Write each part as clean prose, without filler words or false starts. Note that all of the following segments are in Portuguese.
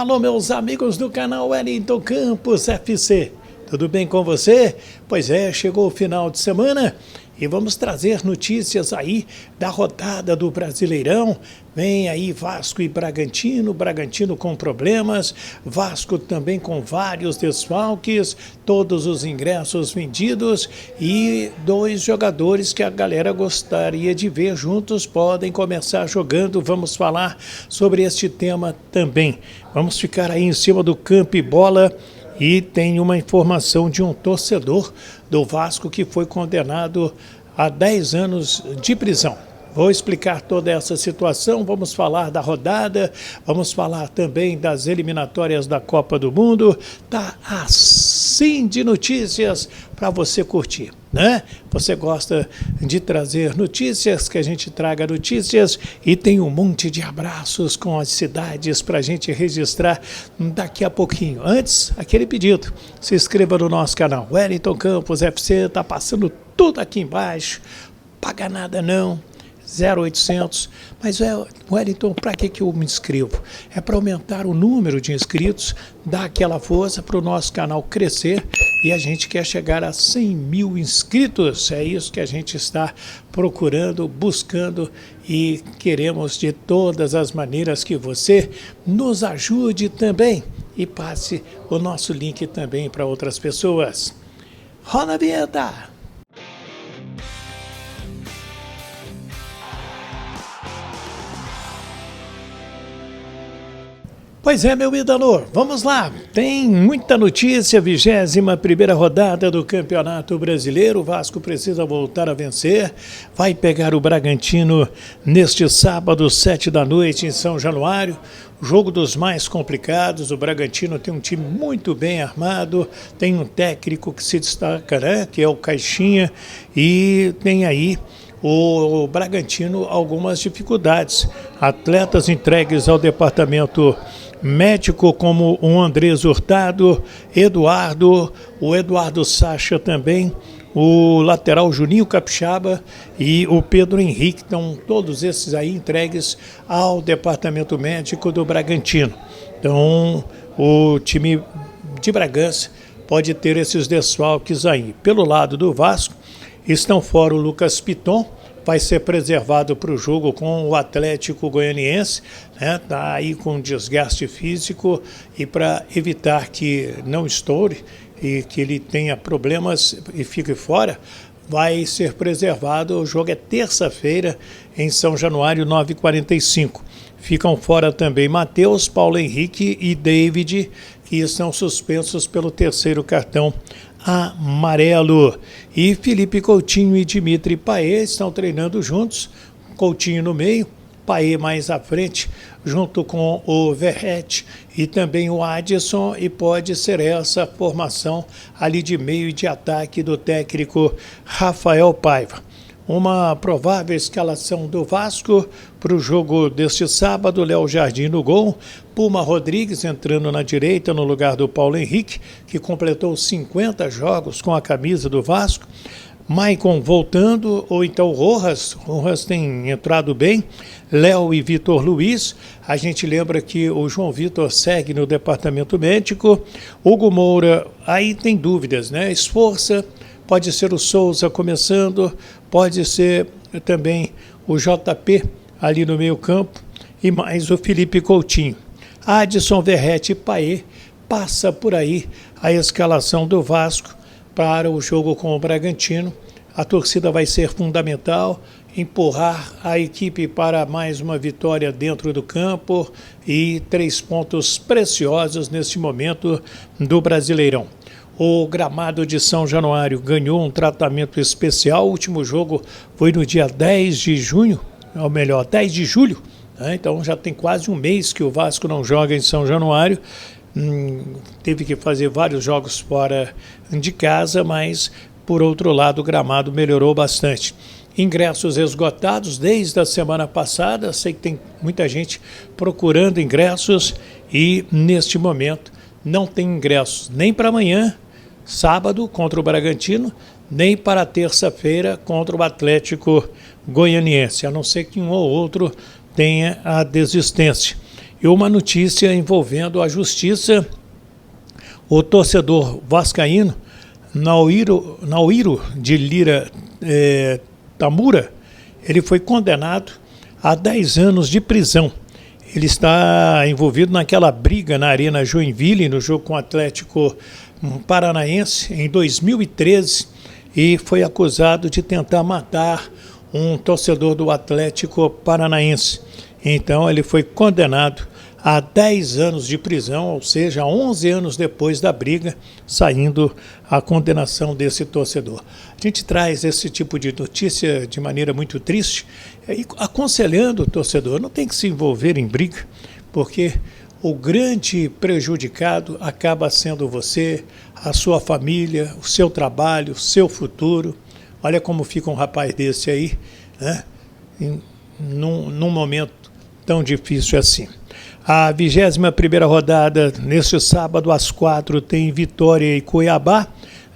Alô, meus amigos do canal Wellington Campos FC, tudo bem com você? Pois é, chegou o final de semana e vamos trazer notícias aí da rodada do Brasileirão. Vem aí Vasco e Bragantino, Bragantino com problemas, Vasco também com vários desfalques, todos os ingressos vendidos e dois jogadores que a galera gostaria de ver juntos podem começar jogando. Vamos falar sobre este tema também. Vamos ficar aí em cima do campo e bola. E tem uma informação de um torcedor do Vasco que foi condenado a 10 anos de prisão. Vou explicar toda essa situação, vamos falar da rodada, vamos falar também das eliminatórias da Copa do Mundo. Tá assim de notícias para você curtir, né? Você gosta de trazer notícias, que a gente traga notícias, e tem um monte de abraços com as cidades para a gente registrar daqui a pouquinho. Antes, aquele pedido, se inscreva no nosso canal Wellington Campos FC, tá passando tudo aqui embaixo, paga nada não. 0800, mas Wellington, para que eu me inscrevo? É para aumentar o número de inscritos, dar aquela força para o nosso canal crescer, e a gente quer chegar a 100 mil inscritos, é isso que a gente está procurando, buscando, e queremos de todas as maneiras que você nos ajude também e passe o nosso link também para outras pessoas. Roda a vinheta! Pois é, meu ídolo, vamos lá, tem muita notícia, 21ª rodada do Campeonato Brasileiro, o Vasco precisa voltar a vencer, vai pegar o Bragantino neste sábado, 7 da noite em São Januário, jogo dos mais complicados. O Bragantino tem um time muito bem armado, tem um técnico que se destaca, né, que é o Caixinha, e tem aí o Bragantino algumas dificuldades, atletas entregues ao departamento médico como o Andrés Hurtado, o Eduardo Sacha também, o lateral Juninho Capixaba e o Pedro Henrique, estão todos esses aí entregues ao departamento médico do Bragantino. Então o time de Bragança pode ter esses desfalques aí. Pelo lado do Vasco, estão fora o Lucas Piton, vai ser preservado para o jogo com o Atlético Goianiense, né? Tá aí com desgaste físico, e para evitar que não estoure e que ele tenha problemas e fique fora, vai ser preservado. O jogo é terça-feira em São Januário, 9h45. Ficam fora também Matheus, Paulo Henrique e David, que estão suspensos pelo terceiro cartão amarelo. E Felipe Coutinho e Dimitri Payet estão treinando juntos, Coutinho no meio, Payet mais à frente, junto com o Verratti e também o Adson, e pode ser essa formação ali de meio e de ataque do técnico Rafael Paiva. Uma provável escalação do Vasco para o jogo deste sábado: Léo Jardim no gol, Puma Rodrigues entrando na direita no lugar do Paulo Henrique, que completou 50 jogos com a camisa do Vasco, Maicon voltando, ou então Rojas tem entrado bem, Léo e Vitor Luiz. A gente lembra que o João Vitor segue no departamento médico, Hugo Moura, aí tem dúvidas, né? Esforça, pode ser o Souza começando, pode ser também o JP ali no meio campo, e mais o Felipe Coutinho. Adson, Verratti e Payet, passa por aí a escalação do Vasco para o jogo com o Bragantino. A torcida vai ser fundamental, empurrar a equipe para mais uma vitória dentro do campo e 3 pontos preciosos neste momento do Brasileirão. O gramado de São Januário ganhou um tratamento especial. O último jogo foi no dia 10 de junho, ou melhor, 10 de julho. Né? Então já tem quase um mês que o Vasco não joga em São Januário. Teve que fazer vários jogos fora de casa, mas, por outro lado, o gramado melhorou bastante. Ingressos esgotados desde a semana passada. Sei que tem muita gente procurando ingressos e, neste momento, não tem ingressos nem para amanhã, sábado, contra o Bragantino, nem para terça-feira contra o Atlético Goianiense, a não ser que um ou outro tenha a desistência. E uma notícia envolvendo a justiça, o torcedor vascaíno, Naoiro de Lira Tamura, ele foi condenado a 10 anos de prisão. Ele está envolvido naquela briga na Arena Joinville, no jogo com o Atlético Paranaense, em 2013, e foi acusado de tentar matar um torcedor do Atlético Paranaense. Então ele foi condenado a 10 anos de prisão, ou seja, 11 anos depois da briga, saindo a condenação desse torcedor. A gente traz esse tipo de notícia de maneira muito triste, e aconselhando o torcedor, não tem que se envolver em briga, porque o grande prejudicado acaba sendo você, a sua família, o seu trabalho, o seu futuro. Olha como fica um rapaz desse aí, né? Num momento tão difícil assim. A 21ª rodada, neste sábado, às 4, tem Vitória e Cuiabá,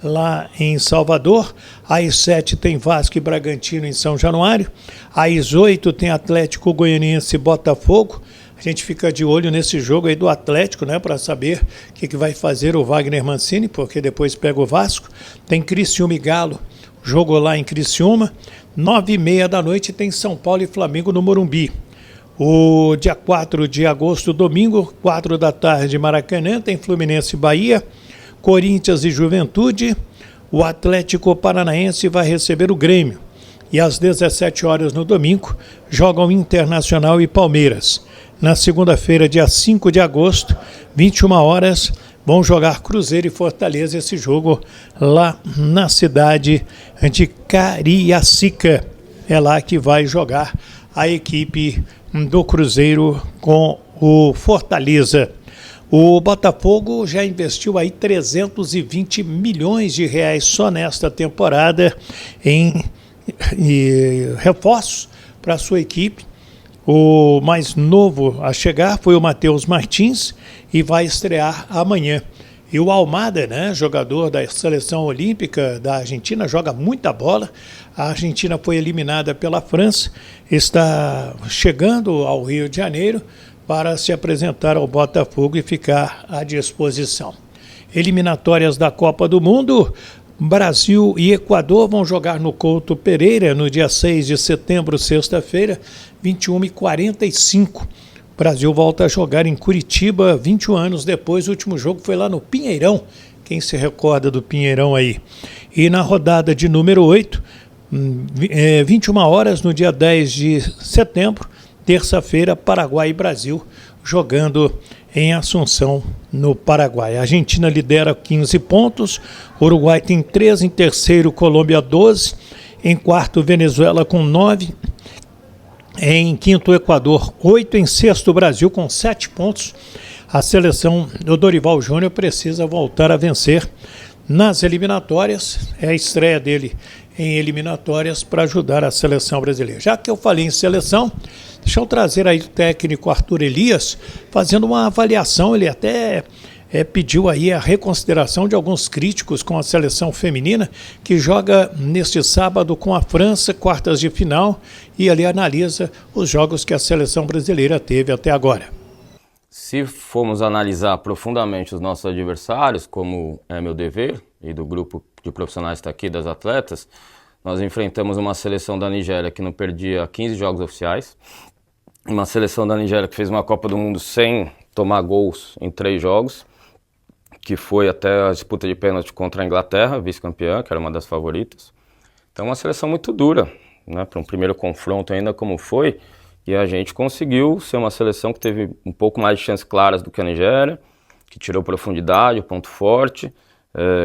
lá em Salvador. Às 7 tem Vasco e Bragantino em São Januário. Às 8 tem Atlético Goianiense e Botafogo. A gente fica de olho nesse jogo aí do Atlético, né, para saber o que vai fazer o Wagner Mancini, porque depois pega o Vasco. Tem Criciúma e Galo, jogo lá em Criciúma. 9h30 da noite tem São Paulo e Flamengo no Morumbi. O dia 4 de agosto, domingo, 4 da tarde, Maracanã, tem Fluminense e Bahia, Corinthians e Juventude. O Atlético Paranaense vai receber o Grêmio. E às 17 horas no domingo, jogam Internacional e Palmeiras. Na segunda-feira, dia 5 de agosto, 21 horas, vão jogar Cruzeiro e Fortaleza, esse jogo lá na cidade de Cariacica. É lá que vai jogar a equipe do Cruzeiro com o Fortaleza. O Botafogo já investiu aí 320 milhões de reais só nesta temporada em reforços para a sua equipe. O mais novo a chegar foi o Matheus Martins e vai estrear amanhã. E o Almada, né, jogador da seleção olímpica da Argentina, joga muita bola. A Argentina foi eliminada pela França, está chegando ao Rio de Janeiro para se apresentar ao Botafogo e ficar à disposição. Eliminatórias da Copa do Mundo, Brasil e Equador vão jogar no Couto Pereira no dia 6 de setembro, sexta-feira, 21h45. O Brasil volta a jogar em Curitiba 21 anos depois. O último jogo foi lá no Pinheirão. Quem se recorda do Pinheirão aí? E na rodada de número 8, 21 horas no dia 10 de setembro, terça-feira, Paraguai e Brasil jogando em Assunção, no Paraguai. A Argentina lidera 15 pontos, Uruguai tem 13, em terceiro Colômbia 12, em quarto Venezuela com 9, em quinto Equador 8, em sexto Brasil com 7 pontos. A seleção do Dorival Júnior precisa voltar a vencer nas eliminatórias, é a estreia dele em eliminatórias para ajudar a seleção brasileira. Já que eu falei em seleção, deixa eu trazer aí o técnico Arthur Elias fazendo uma avaliação. Ele até pediu aí a reconsideração de alguns críticos com a seleção feminina, que joga neste sábado com a França, quartas de final, e ali analisa os jogos que a seleção brasileira teve até agora. Se formos analisar profundamente os nossos adversários, como é meu dever, e do grupo de profissionais que está aqui, das atletas, nós enfrentamos uma seleção da Nigéria que não perdia 15 jogos oficiais, uma seleção da Nigéria que fez uma Copa do Mundo sem tomar gols em 3 jogos, que foi até a disputa de pênalti contra a Inglaterra, vice-campeã, que era uma das favoritas. Então uma seleção muito dura, né, para um primeiro confronto ainda como foi, e a gente conseguiu ser uma seleção que teve um pouco mais de chances claras do que a Nigéria, que tirou profundidade, o ponto forte,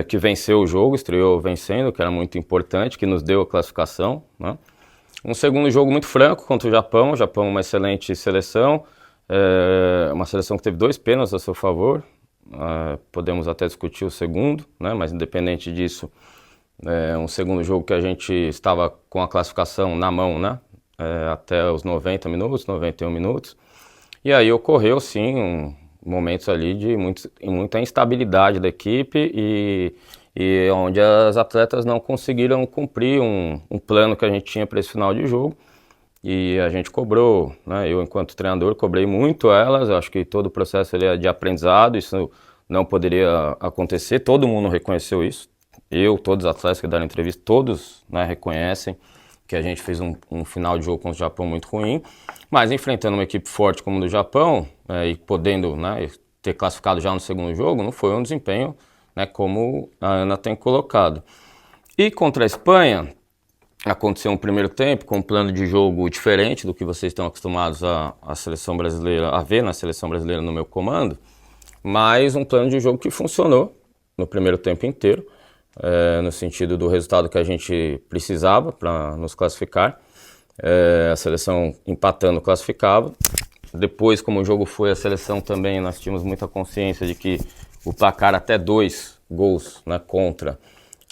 que venceu o jogo, estreou vencendo, que era muito importante, que nos deu a classificação, né? Um segundo jogo muito franco contra o Japão é uma excelente seleção, uma seleção que teve 2 pênaltis a seu favor, podemos até discutir o segundo, né? Mas independente disso, um segundo jogo que a gente estava com a classificação na mão, né? Até os 90 minutos, 91 minutos, e aí ocorreu sim momentos ali de muita instabilidade da equipe e onde as atletas não conseguiram cumprir um plano que a gente tinha para esse final de jogo, e a gente cobrou, né? Eu, enquanto treinador, cobrei muito elas. Acho que todo o processo ele é de aprendizado, isso não poderia acontecer. Todo mundo reconheceu isso. Todos os atletas que deram entrevista, todos, né, reconhecem que a gente fez um final de jogo com o Japão muito ruim, mas enfrentando uma equipe forte como a do Japão, e podendo, né, ter classificado já no segundo jogo, não foi um desempenho, né, como a Ana tem colocado. E contra a Espanha, aconteceu um primeiro tempo com um plano de jogo diferente do que vocês estão acostumados a seleção brasileira, a ver na seleção brasileira no meu comando, mas um plano de jogo que funcionou no primeiro tempo inteiro, no sentido do resultado que a gente precisava para nos classificar. A seleção empatando classificava. Depois, como o jogo foi, a seleção também, nós tínhamos muita consciência de que o placar até 2 gols, né, contra,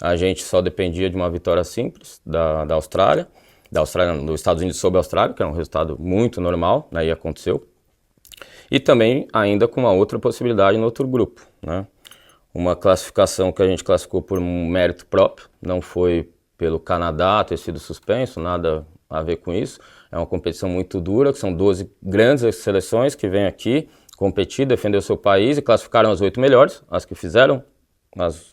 a gente só dependia de uma vitória simples da Austrália, dos Estados Unidos sobre a Austrália, que era um resultado muito normal, né, e aconteceu. E também ainda com uma outra possibilidade no outro grupo, né? Uma classificação que a gente classificou por um mérito próprio, não foi pelo Canadá ter sido suspenso, nada a ver com isso. É uma competição muito dura, que são 12 grandes seleções que vêm aqui competir, defender o seu país, e classificaram as 8 melhores, as que fizeram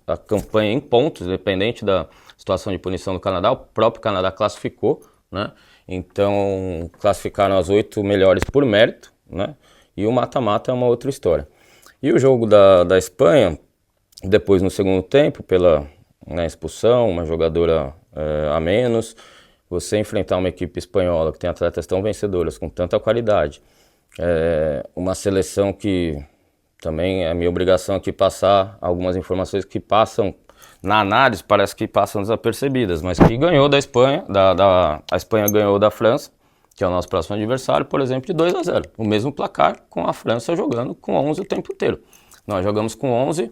a campanha em pontos, independente da situação de punição do Canadá. O próprio Canadá classificou, né? Então classificaram as 8 melhores por mérito, né? E o mata-mata é uma outra história. E o jogo da Espanha, depois no segundo tempo, pela, né, expulsão, uma jogadora a menos, você enfrentar uma equipe espanhola que tem atletas tão vencedoras, com tanta qualidade, uma seleção que também é minha obrigação aqui passar algumas informações que passam, na análise parece que passam desapercebidas, mas que ganhou da Espanha, a Espanha ganhou da França, que é o nosso próximo adversário, por exemplo, de 2-0. O mesmo placar, com a França jogando com 11 o tempo inteiro. Nós jogamos com 11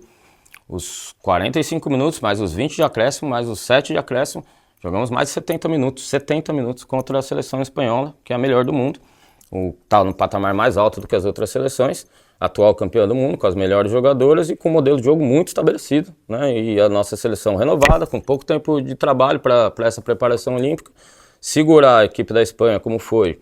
os 45 minutos, mais os 20 de acréscimo, mais os 7 de acréscimo. Jogamos mais de 70 minutos contra a seleção espanhola, que é a melhor do mundo. Está no patamar mais alto do que as outras seleções, atual campeã do mundo, com as melhores jogadoras e com um modelo de jogo muito estabelecido, né? E a nossa seleção renovada, com pouco tempo de trabalho para essa preparação olímpica, segurar a equipe da Espanha como foi,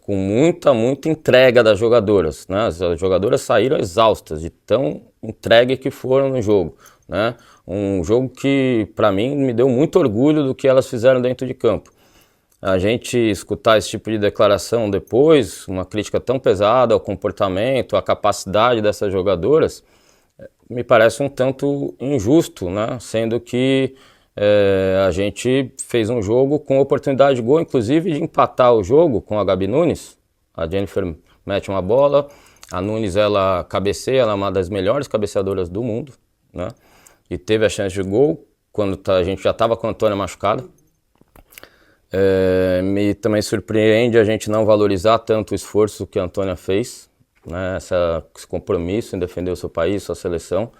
com muita entrega das jogadoras, né? As jogadoras saíram exaustas de tão entregue que foram no jogo, né? Um jogo que, para mim, me deu muito orgulho do que elas fizeram dentro de campo. A gente escutar esse tipo de declaração depois, uma crítica tão pesada ao comportamento, à capacidade dessas jogadoras, me parece um tanto injusto, né? Sendo que a gente fez um jogo com oportunidade de gol, inclusive de empatar o jogo com a Gabi Nunes. A Jennifer mete uma bola, a Nunes ela cabeceia, ela é uma das melhores cabeceadoras do mundo, né? E teve a chance de gol quando a gente já estava com a Antônia machucada. Me também surpreende a gente não valorizar tanto o esforço que a Antônia fez, né? Esse compromisso em defender o seu país, sua seleção,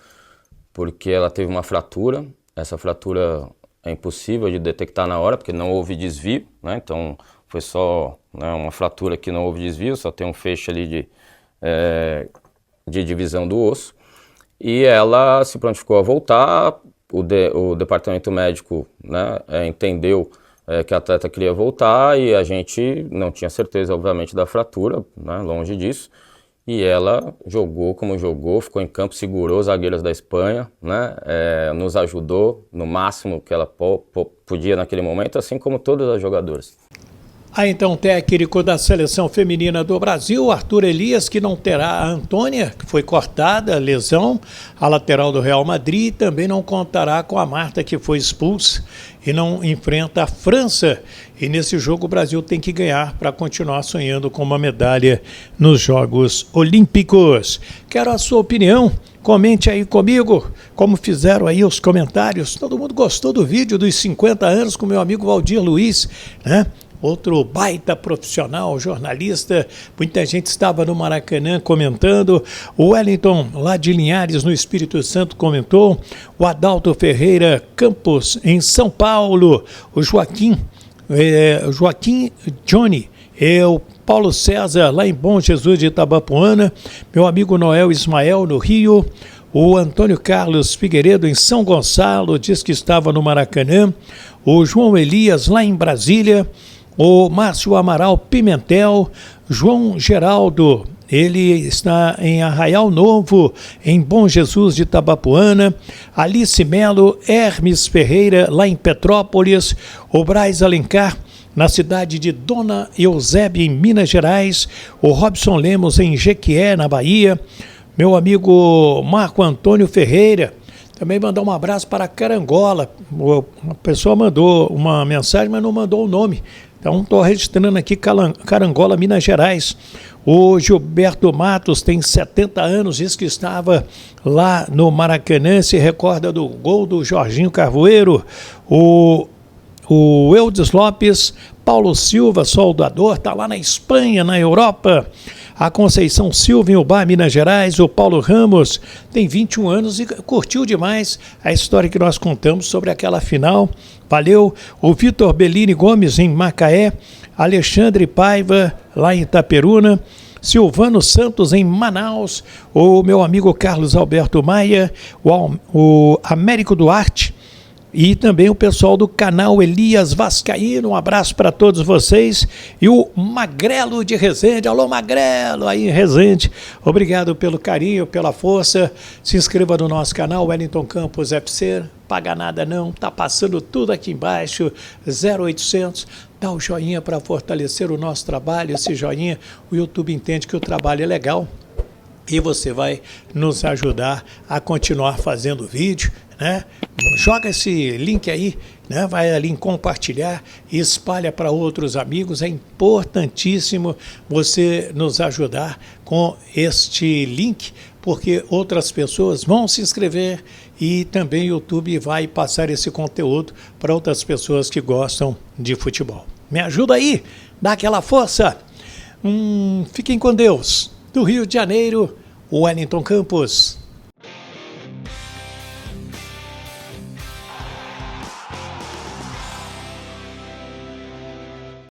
porque ela teve uma fratura. Essa fratura é impossível de detectar na hora, porque não houve desvio, né? Então foi só, né, uma fratura que não houve desvio, só tem um feixe ali de divisão do osso. E ela se prontificou a voltar, o departamento médico, né, entendeu que a atleta queria voltar, e a gente não tinha certeza, obviamente, da fratura, né, longe disso. E ela jogou como jogou, ficou em campo, segurou os zagueiros da Espanha, né, nos ajudou no máximo que ela podia naquele momento, assim como todas as jogadoras. Então, técnico da seleção feminina do Brasil, Arthur Elias, que não terá a Antônia, que foi cortada, lesão, a lateral do Real Madrid, também não contará com a Marta, que foi expulsa e não enfrenta a França. E nesse jogo o Brasil tem que ganhar para continuar sonhando com uma medalha nos Jogos Olímpicos. Quero a sua opinião. Comente aí comigo, como fizeram aí os comentários. Todo mundo gostou do vídeo dos 50 anos com meu amigo Valdir Luiz, né? Outro baita profissional, jornalista. Muita gente estava no Maracanã comentando. O Wellington, lá de Linhares, no Espírito Santo, comentou. O Adalto Ferreira Campos, em São Paulo. O Joaquim Johnny. O Paulo César, lá em Bom Jesus de Itabapuana. Meu amigo Noel Ismael, no Rio. O Antônio Carlos Figueiredo, em São Gonçalo, diz que estava no Maracanã. O João Elias, lá em Brasília. o Márcio Amaral Pimentel, João Geraldo, ele está em Arraial Novo, em Bom Jesus de Itabapuana, Alice Melo, Hermes Ferreira, lá em Petrópolis, o Braz Alencar, na cidade de Dona Eusébia, em Minas Gerais, o Robson Lemos, em Jequié, na Bahia, meu amigo Marco Antônio Ferreira. Também mandar um abraço para Carangola. A pessoa mandou uma mensagem, mas não mandou o nome. Então estou registrando aqui Carangola, Minas Gerais. O Gilberto Matos tem 70 anos, diz que estava lá no Maracanã, se recorda do gol do Jorginho Carvoeiro. O Eudes Lopes, Paulo Silva, soldador, está lá na Espanha, na Europa. A Conceição Silva, em Ubá, Minas Gerais. O Paulo Ramos tem 21 anos e curtiu demais a história que nós contamos sobre aquela final. Valeu. O Vitor Bellini Gomes, em Macaé. Alexandre Paiva, lá em Itaperuna. Silvano Santos, em Manaus. O meu amigo Carlos Alberto Maia. O Américo Duarte. E também o pessoal do canal Elias Vascaíno, um abraço para todos vocês. E o Magrelo de Resende, alô Magrelo aí em Resende, obrigado pelo carinho, pela força. Se inscreva no nosso canal, Wellington Campos FC, paga nada não, tá passando tudo aqui embaixo, 0800, dá o joinha para fortalecer o nosso trabalho, esse joinha, o YouTube entende que o trabalho é legal. E você vai nos ajudar a continuar fazendo vídeo, né? Joga esse link aí, né? Vai ali em compartilhar e espalha para outros amigos. É importantíssimo você nos ajudar com este link, porque outras pessoas vão se inscrever e também o YouTube vai passar esse conteúdo para outras pessoas que gostam de futebol. Me ajuda aí, dá aquela força. Fiquem com Deus. Do Rio de Janeiro, Wellington Campos.